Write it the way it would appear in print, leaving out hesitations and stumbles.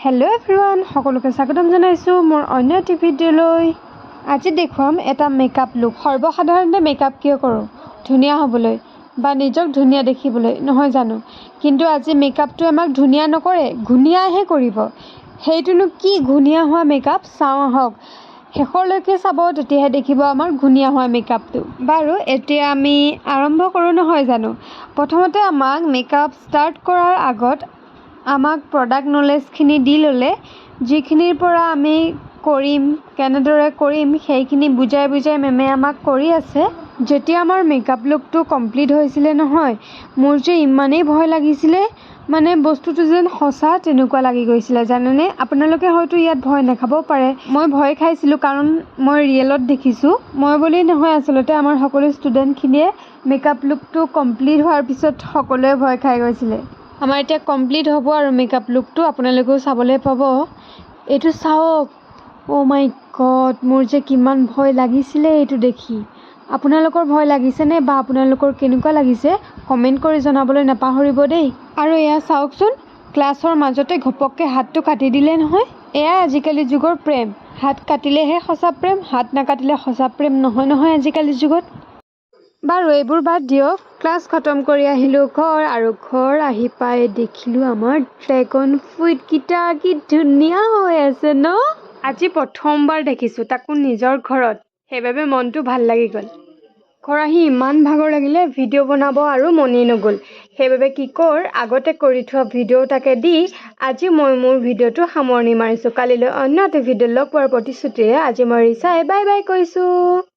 Hello everyone সকলোকে স্বাগতম জনাইছো মোৰ অন্য এটি ভিডিঅ'লৈ। আজি দেখুৱাম এটা মেকআপ লুক। সৰ্বসাধাৰণতে মেকআপ কিয় কৰোঁ? ধুনীয়া হ'বলৈ বা নিজক ধুনীয়া দেখিবলৈ, নহয় জানো? কিন্তু আজি মেকআপটো আমাক ধুনীয়া নকৰে, ঘূণীয়াহে কৰিব। সেইটোনো কি ঘূণীয়া হোৱা মেকআপ? চাওঁ আহক। শেষলৈকে চাব, তেতিয়াহে দেখিব আমাৰ ঘূণীয়া হোৱা মেকআপটো। বাৰু এতিয়া আমি আৰম্ভ কৰোঁ, নহয় জানো? প্ৰথমতে আমাক মেকআপ ষ্টাৰ্ট কৰাৰ আগত আমাক প্ৰডাক্ট নলেজখিনি দি ল'লে যিখিনিৰ পৰা আমি কৰিম, কেনেদৰে কৰিম সেইখিনি বুজাই মেমে আমাক কৰি আছে। যেতিয়া আমাৰ মেকআপ লুকটো কমপ্লিট হৈছিলে নহয়, মোৰ যে ইমানেই ভয় লাগিছিলে, মানে বস্তুটো যেন সঁচা তেনেকুৱা লাগি গৈছিলে, জানেনে? আপোনালোকে হয়তো ইয়াত ভয় নাখাবও পাৰে। মই ভয় খাইছিলোঁ কাৰণ মই ৰিয়েলত দেখিছোঁ। মই বুলি নহয়, আচলতে আমাৰ সকলো ষ্টুডেণ্টখিনিয়ে মেকআপ লুকটো কমপ্লিট হোৱাৰ পিছত সকলোৱে ভয় খাই গৈছিলে। আমাৰ এতিয়া কমপ্লিট হ'ব আৰু মেকআপ লুকটো আপোনালোকেও চাবলৈ পাব। এইটো চাওক, অ' মাই গড, মোৰ যে কিমান ভয় লাগিছিলে এইটো দেখি। আপোনালোকৰ ভয় লাগিছেনে বা আপোনালোকৰ কেনেকুৱা লাগিছে কমেণ্ট কৰি জনাবলৈ নাপাহৰিব দেই। আৰু এয়া চাওকচোন, ক্লাছৰ মাজতে ঘপককৈ হাতটো কাটি দিলে নহয়। এয়া আজিকালি যুগৰ প্ৰেম। হাত কাটিলেহে সঁচা প্ৰেম, হাত নাকাটিলে সঁচা প্ৰেম নহয় আজিকালি যুগত। বাৰু এইবোৰ বাদ দিয়ক। ক্লাছ খতম কৰি আহিলোঁ ঘৰ, আৰু ঘৰ আহি পাই দেখিলোঁ আমাৰ ড্ৰেগন ফ্ৰুইটকেইটা কি ধুনীয়া হৈ আছে ন? আজি প্ৰথমবাৰ দেখিছোঁ, তাকো নিজৰ ঘৰত। সেইবাবে মনটো ভাল লাগি গ'ল। ঘৰ আহি ইমান ভাগৰ লাগিলে, ভিডিঅ' বনাব আৰু মনেই নগ'ল। সেইবাবে কি আগতে কৰি থোৱা ভিডিঅ' তাকে দি আজি মই মোৰ ভিডিঅ'টো সামৰণি মাৰিছোঁ। কালিলৈ অন্য এটা ভিডিঅ' লগ পোৱাৰ প্ৰতিশ্ৰুতিৰে আজি মই ৰিচাই বাই বাই কৈছোঁ।